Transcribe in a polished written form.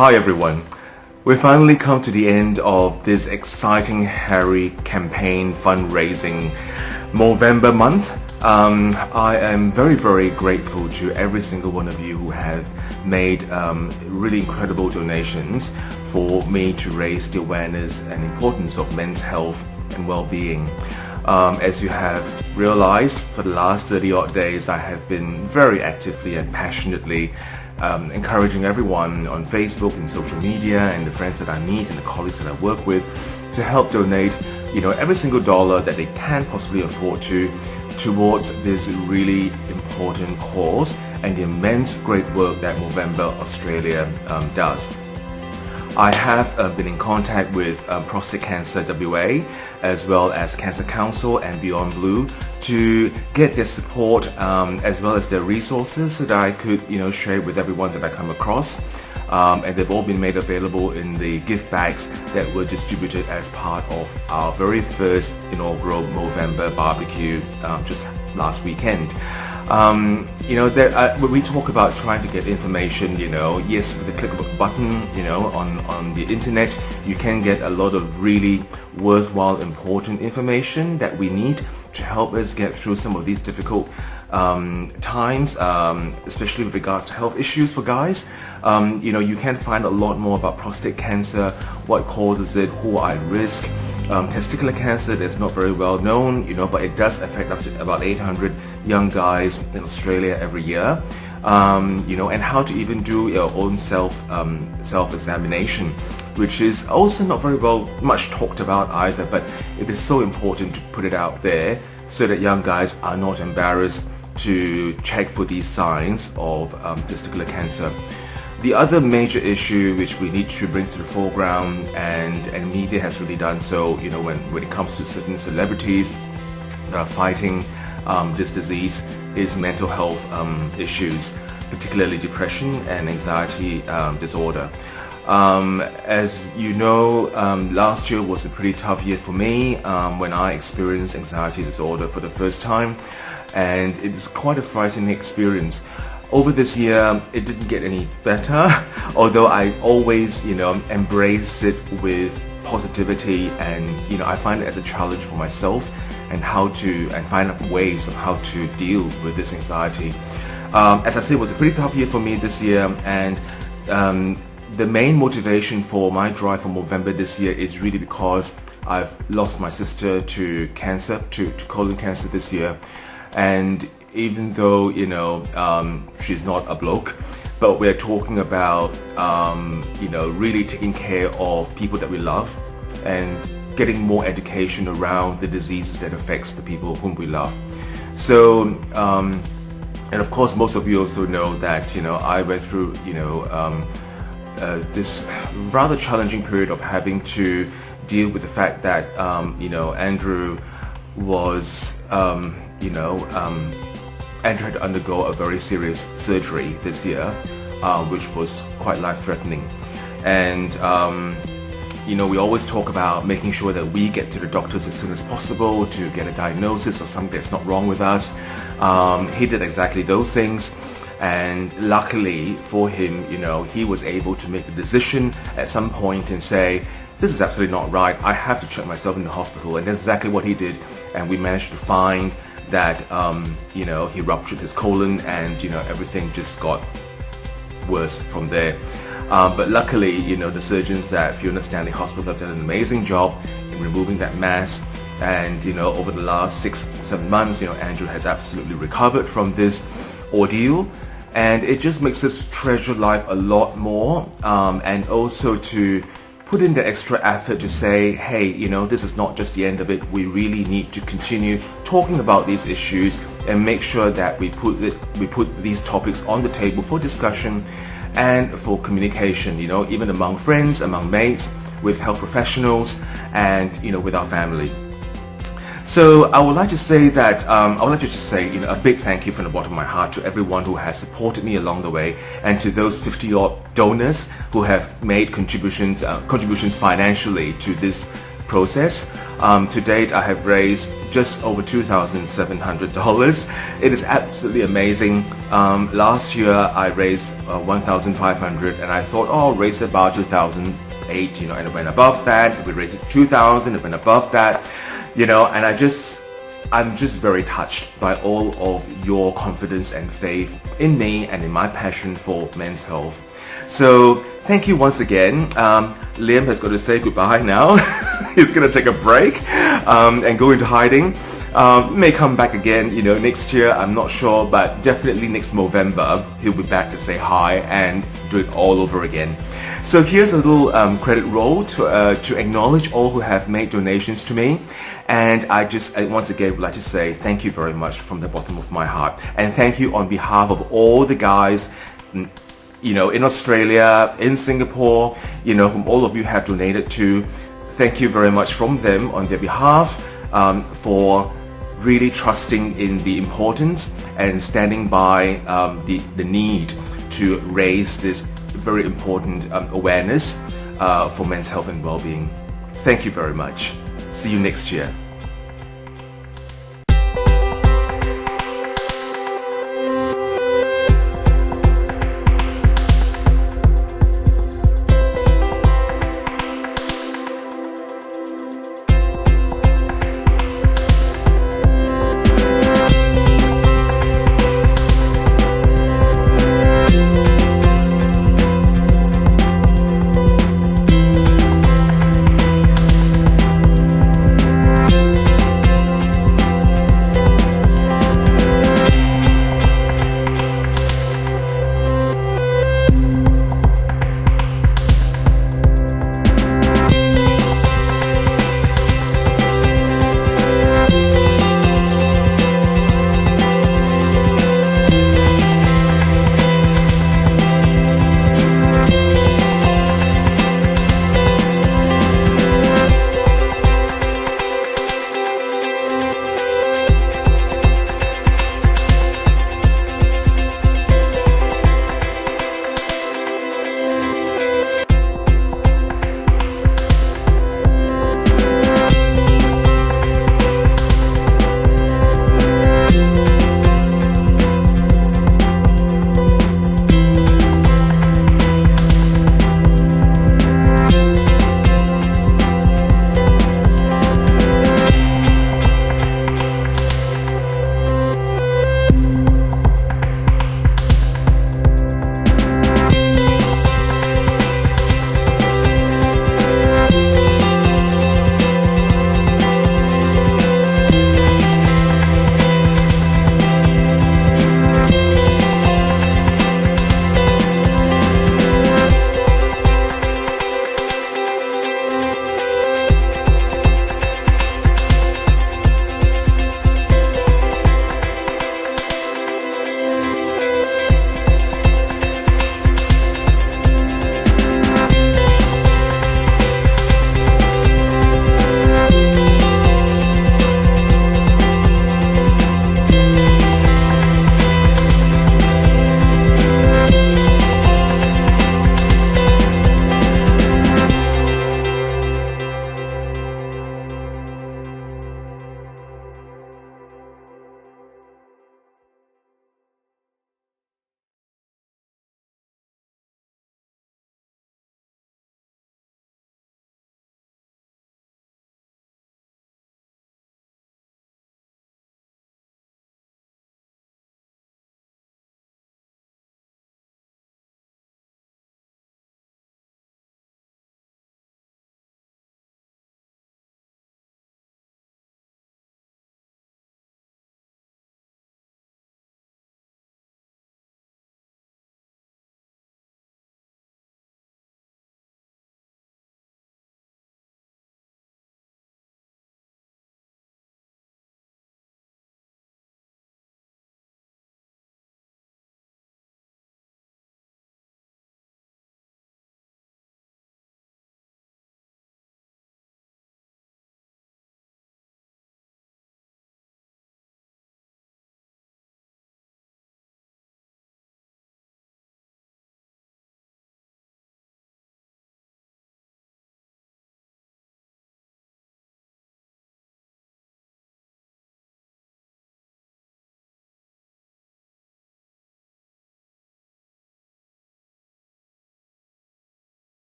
Hi everyone. We finally come to the end of this exciting hairy campaign fundraising Movember month. I am very grateful to every single one of you who have made really incredible donations for me to raise the awareness and importance of men's health and well-being. As you have realized, for the last 30 odd days I have been very actively and passionately encouraging everyone on Facebook and social media and the friends that I meet and the colleagues that I work with to help donate, every single dollar that they can possibly afford to towards this really important cause and the immense great work that Movember Australia does. I have been in contact with Prostate Cancer WA as well as Cancer Council and Beyond Blue to get their support as well as their resources so that I could share it with everyone that I come across. And they've all been made available in the gift bags that were distributed as part of our very first inaugural Movember barbecue just last weekend. When we talk about trying to get information, yes, with the click of a button, on the internet, you can get a lot of really worthwhile, important information that we need to help us get through some of these difficult times, especially with regards to health issues for guys. You can find a lot more about prostate cancer, what causes it, who are at risk. Testicular cancer that's not very well known, but it does affect up to about 800 young guys in Australia every year. And how to even do your own self-examination, which is also not very much talked about either, but it is so important to put it out there so that young guys are not embarrassed to check for these signs of testicular cancer. The other major issue which we need to bring to the foreground, and media has really done so, when it comes to certain celebrities that are fighting this disease, is mental health issues, particularly depression and anxiety disorder. As you know, last year was a pretty tough year for me when I experienced anxiety disorder for the first time, and it is quite a frightening experience. Over this year, it didn't get any better, although I always, embrace it with positivity, and I find it as a challenge for myself and find out ways of how to deal with this anxiety. As I said, it was a pretty tough year for me this year, and the main motivation for my drive for Movember this year is really because I've lost my sister to cancer, to colon cancer this year, and even though she's not a bloke, but we're talking about really taking care of people that we love and getting more education around the diseases that affects the people whom we love. So and of course most of you also know that I went through this rather challenging period of having to deal with the fact that Andrew was Andrew had to undergo a very serious surgery this year, which was quite life-threatening. And we always talk about making sure that we get to the doctors as soon as possible to get a diagnosis of something that's not wrong with us. He did exactly those things, and luckily for him, he was able to make the decision at some point and say, this is absolutely not right, I have to check myself in the hospital, and that's exactly what he did. And we managed to find that he ruptured his colon, and everything just got worse from there. But luckily, the surgeons at Fiona Stanley Hospital have done an amazing job in removing that mass, and over the last 6-7 months, Andrew has absolutely recovered from this ordeal, and it just makes us treasure life a lot more, and also to put in the extra effort to say, hey, this is not just the end of it. We really need to continue talking about these issues and make sure that we put these topics on the table for discussion and for communication, even among friends, among mates, with health professionals, and with our family. So I would like to say that, a big thank you from the bottom of my heart to everyone who has supported me along the way, and to those 50 odd donors who have made contributions financially to this process. To date, I have raised just over $2,700. It is absolutely amazing. Last year, I raised $1,500, and I thought, oh, I'll raise about $2,008, and it went above that. We raised it $2,000, it went above that, and I'm just very touched by all of your confidence and faith in me and in my passion for men's health. So thank you once again. Liam has got to say goodbye now. He's going to take a break and go into hiding. May come back again, next year, I'm not sure, but definitely next Movember, he'll be back to say hi and do it all over again. So here's a little credit roll to acknowledge all who have made donations to me. And I once again would like to say thank you very much from the bottom of my heart. And thank you on behalf of all the guys, in Australia, in Singapore, whom all of you have donated to. Thank you very much from them on their behalf for really trusting in the importance and standing by the need to raise this very important awareness for men's health and well-being. Thank you very much. See you next year.